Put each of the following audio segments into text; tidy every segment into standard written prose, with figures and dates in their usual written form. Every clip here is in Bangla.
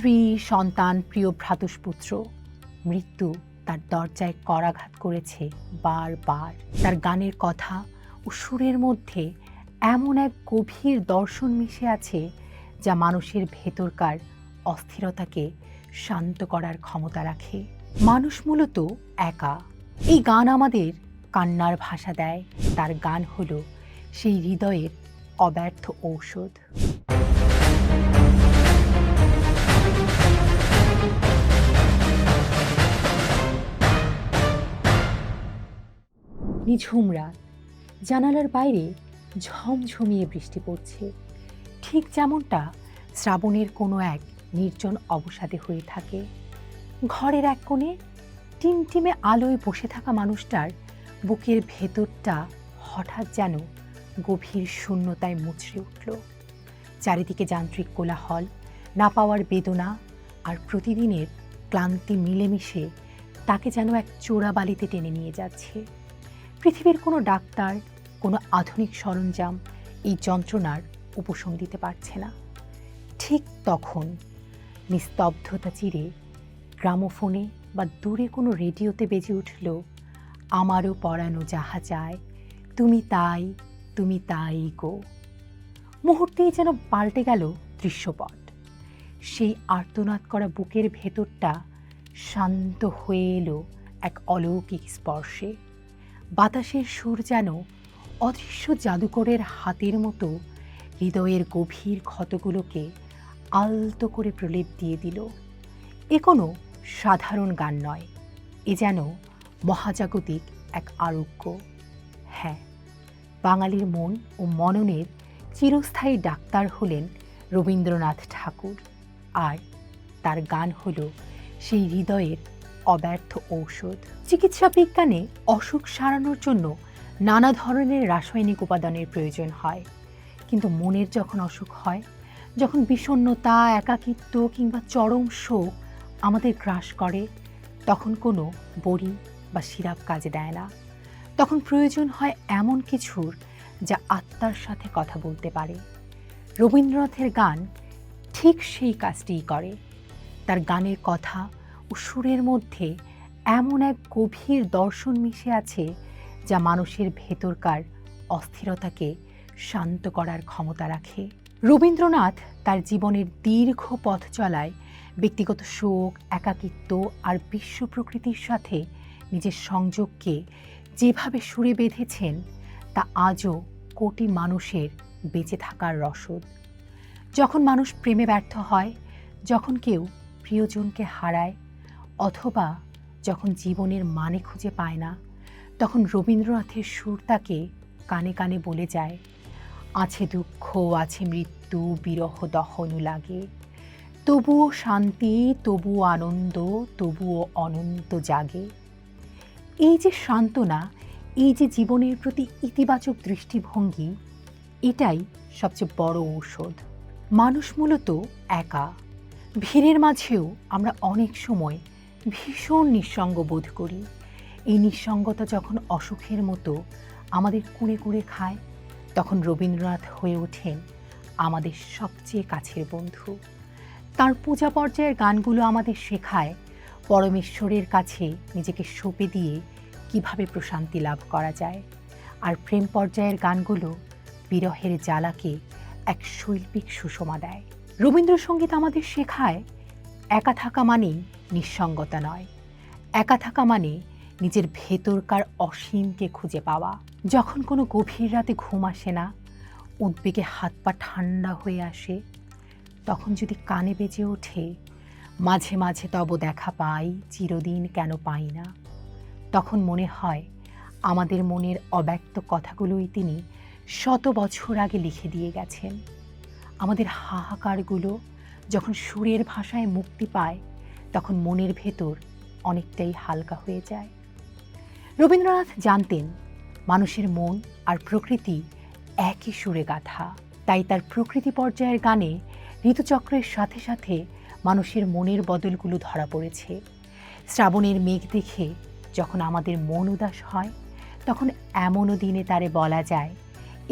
স্ত্রী, সন্তান, প্রিয় ভ্রাতুষ্পুত্র, মৃত্যু তার দরজায় করাঘাত করেছে বারবার। তার গানের কথা ও সুরের মধ্যে এমন এক গভীর দর্শন মিশে আছে যা মানুষের ভেতরকার অস্থিরতাকে শান্ত করার ক্ষমতা রাখে। মানুষ মূলত একা। এই গান আমাদের কান্নার ভাষা দেয়। তার গান হলো সেই হৃদয়ের অব্যর্থ ঔষধ। নিঝুম রাত, জানালার বাইরে ঝমঝমিয়ে বৃষ্টি পড়ছে, ঠিক যেমনটা শ্রাবণের কোনো এক নির্জন অবসাদে হয়ে থাকে। ঘরের এক কোণে টিমটিমে আলোয় বসে থাকা মানুষটার বুকের ভেতরটা হঠাৎ যেন গভীর শূন্যতায় মুচড়ে উঠল। চারিদিকে যান্ত্রিক কোলাহল, না পাওয়ার বেদনা আর প্রতিদিনের ক্লান্তি মিলেমিশে তাকে যেন এক চোরাবালিতে টেনে নিয়ে যাচ্ছে। পৃথিবীর কোনো ডাক্তার, কোনো আধুনিক সরঞ্জাম এই যন্ত্রণার উপশম দিতে পারছে না। ঠিক তখন নিস্তব্ধতা চিরে গ্রামোফোনে বা দূরে কোনো রেডিওতে বেজে উঠল, আমারও পরানো যাহা চায়, তুমি তাই গো। মুহূর্তেই যেন পাল্টে গেল দৃশ্যপট। সেই আর্তনাদ করা বুকের ভেতরটা শান্ত হয়ে এলো এক অলৌকিক স্পর্শে। বাতাসের সুর যেন অদৃশ্য জাদুকরের হাতের মতো হৃদয়ের গভীর ক্ষতগুলোকে আলতো করে প্রলেপ দিয়ে দিল। এ কোনো সাধারণ গান নয়, এ যেন মহাজাগতিক এক আরোগ্য। হ্যাঁ, বাঙালির মন ও মননের চিরস্থায়ী ডাক্তার হলেন রবীন্দ্রনাথ ঠাকুর, আর তার গান হলো সেই হৃদয়ের অব্যর্থ ঔষধ। চিকিৎসা বিজ্ঞানে অসুখ সারানোর জন্য নানা ধরনের রাসায়নিক উপাদানের প্রয়োজন হয়, কিন্তু মনের যখন অসুখ হয়, যখন বিষণ্ণতা, একাকিত্ব কিংবা চরম শোক আমাদের গ্রাস করে, তখন কোনো বড়ি বা সিরাপ কাজে দেয় না। তখন প্রয়োজন হয় এমন কিছুর যা আত্মার সাথে কথা বলতে পারে। রবীন্দ্রনাথের গান ঠিক সেই কাজটিই করে। তার গানের কথা ও সুরের মধ্যে এমন এক গভীর দর্শন মিশে আছে যা মানুষের ভেতরকার অস্থিরতাকে শান্ত করার ক্ষমতা রাখে। রবীন্দ্রনাথ তার জীবনের দীর্ঘ পথ চলায় ব্যক্তিগত শোক, একাকিত্ব আর বিশ্ব প্রকৃতির সাথে নিজের সংযোগকে যেভাবে সুরে বেঁধেছেন, তা আজও কোটি মানুষের বেঁচে থাকার রসদ। যখন মানুষ প্রেমে ব্যর্থ হয়, যখন কেউ প্রিয়জনকে হারায়, অথবা যখন জীবনের মানে খুঁজে পায় না, তখন রবীন্দ্রনাথের সুর তাকে কানে কানে বলে যায়, আছে দুঃখ, আছে মৃত্যু, বিরহ দহনু লাগে, তবুও শান্তি, তবুও আনন্দ, তবুও অনন্ত জাগে। এই যে সান্ত্বনা, এই যে জীবনের প্রতি ইতিবাচক দৃষ্টিভঙ্গি, এটাই সবচেয়ে বড় ঔষধ। মানুষ মূলত একা। ভিড়ের মাঝেও আমরা অনেক সময় ভীষণ নিঃসঙ্গ বোধ করি। এই নিঃসঙ্গতা যখন অসুখের মতো আমাদের কুঁড়ে কুঁড়ে খায়, তখন রবীন্দ্রনাথ হয়ে ওঠেন আমাদের সবচেয়ে কাছের বন্ধু। তার পূজা পর্যায়ের গানগুলো আমাদের শেখায় পরমেশ্বরের কাছে নিজেকে সঁপে দিয়ে কিভাবে প্রশান্তি লাভ করা যায়, আর প্রেম পর্যায়ের গানগুলো বিরহের জ্বালাকে এক শৈল্পিক সুষমা দেয়। রবীন্দ্রসঙ্গীত আমাদের শেখায় একা থাকা মানেই নিঃসঙ্গতা নয়, একা থাকা মানে নিজের ভেতরকার অসীমকে খুঁজে পাওয়া। যখন কোনো গভীর রাতে ঘুম আসে না, উদ্বেগে হাত পা ঠান্ডা হয়ে আসে, তখন যদি কানে বেজে ওঠে, মাঝে মাঝে তব দেখা পাই, চিরদিন কেন পাই না, তখন মনে হয় আমাদের মনের অব্যক্ত কথাগুলোই তিনি শত বছর আগে লিখে দিয়ে গেছেন। আমাদের হাহাকারগুলো যখন সুরের ভাষায় মুক্তি পায়, তখন মনের ভেতর অনেকটাই হালকা হয়ে যায়। রবীন্দ্রনাথ জানতেন মানুষের মন আর প্রকৃতি একই সুরে গাঁথা, তাই তার প্রকৃতি পর্যায়ের গানে ঋতুচক্রের সাথে সাথে মানুষের মনের বদলগুলো ধরা পড়েছে। শ্রাবণের মেঘ দেখে যখন আমাদের মন উদাস হয়, তখন এমনও দিনে তারে বলা যায়,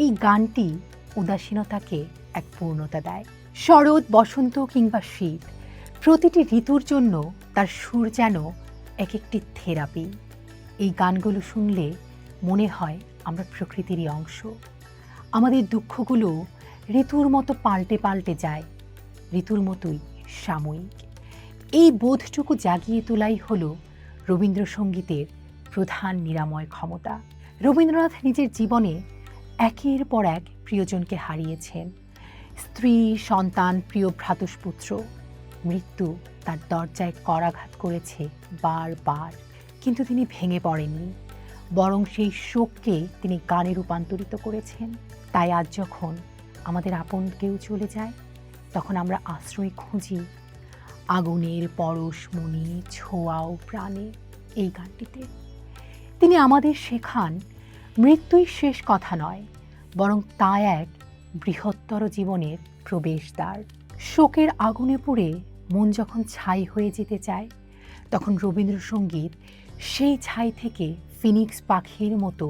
এই গানটি উদাসীনতাকে এক পূর্ণতা দেয়। শরৎ, বসন্ত কিংবা শীত, প্রতিটি ঋতুর জন্য তার সুর যেন এক একটি থেরাপি। এই গানগুলো শুনলে মনে হয় আমরা প্রকৃতিরই অংশ। আমাদের দুঃখগুলো ঋতুর মতো পাল্টে পাল্টে যায়, ঋতুর মতোই সাময়িক। এই বোধটুকু জাগিয়ে তোলাই হলো রবীন্দ্রসঙ্গীতের প্রধান নিরাময় ক্ষমতা। রবীন্দ্রনাথ নিজের জীবনে একের পর এক প্রিয়জনকে হারিয়েছেন। স্ত্রী, সন্তান, প্রিয় ভ্রাতুষ্পুত্র। মৃত্যু তার দরজায় করাঘাত করেছে বারবার, কিন্তু তিনি ভেঙে পড়েননি, বরং সেই শোককে তিনি গানে রূপান্তরিত করেছেন। তাই আজ যখন আমাদের আপন কেউ চলে যায়, তখন আমরা আশ্রয় খুঁজি আগুনের পরশমণি ছোঁয়াও প্রাণে এই গানটিতে। তিনি আমাদের শেখান মৃত্যুই শেষ কথা নয়, বরং তা এক বৃহত্তর জীবনের প্রবেশদ্বার। শোকের আগুনে পুড়ে মন যখন ছাই হয়ে যেতে চায়, তখন রবীন্দ্রসঙ্গীত সেই ছাই থেকে ফিনিক্স পাখির মতো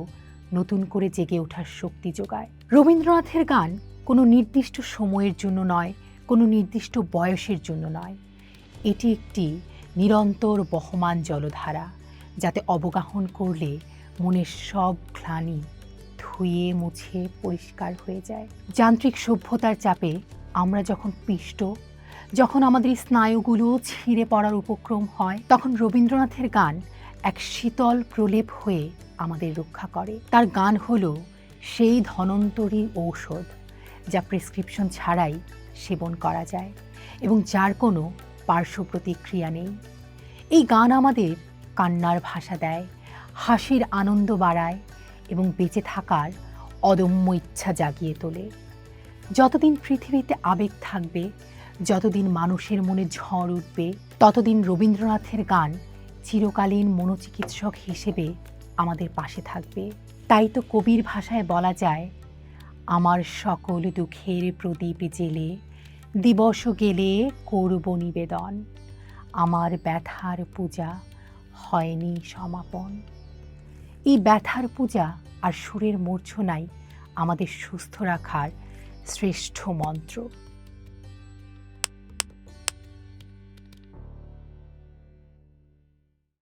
নতুন করে জেগে ওঠার শক্তি যোগায়। রবীন্দ্রনাথের গান কোনো নির্দিষ্ট সময়ের জন্য নয়, কোনো নির্দিষ্ট বয়সের জন্য নয়। এটি একটি নিরন্তর বহমান জলধারা, যাতে অবগাহন করলে মনের সব গ্লানি ধুয়ে মুছে পরিষ্কার হয়ে যায়। যান্ত্রিক সভ্যতার চাপে আমরা যখন পিষ্ট, যখন আমাদের স্নায়ুগুলো ছিঁড়ে পড়ার উপক্রম হয়, তখন রবীন্দ্রনাথের গান এক শীতল প্রলেপ হয়ে আমাদের রক্ষা করে। তার গান হলো সেই ধন্বন্তরী ঔষধ, যা প্রেসক্রিপশন ছাড়াই সেবন করা যায় এবং যার কোনো পার্শ্ব প্রতিক্রিয়া নেই। এই গান আমাদের কান্নার ভাষা দেয়, হাসির আনন্দ বাড়ায় এবং বেঁচে থাকার অদম্য ইচ্ছা জাগিয়ে তোলে। যতদিন পৃথিবীতে আবেগ থাকবে, যতদিন মানুষের মনে ঝড় উঠবে, ততদিন রবীন্দ্রনাথের গান চিরকালীন মনোচিকিৎসক হিসেবে আমাদের পাশে থাকবে। তাই তো কবির ভাষায় বলা যায়, আমার সকল দুঃখের প্রদীপ জেলে দিবস গেলে করব নিবেদন, আমার ব্যথার পূজা হয়নি সমাপন। এই ব্যথার পূজা আর সুরের মূর্ছনাই আমাদের সুস্থ রাখার শ্রেষ্ঠ মন্ত্র।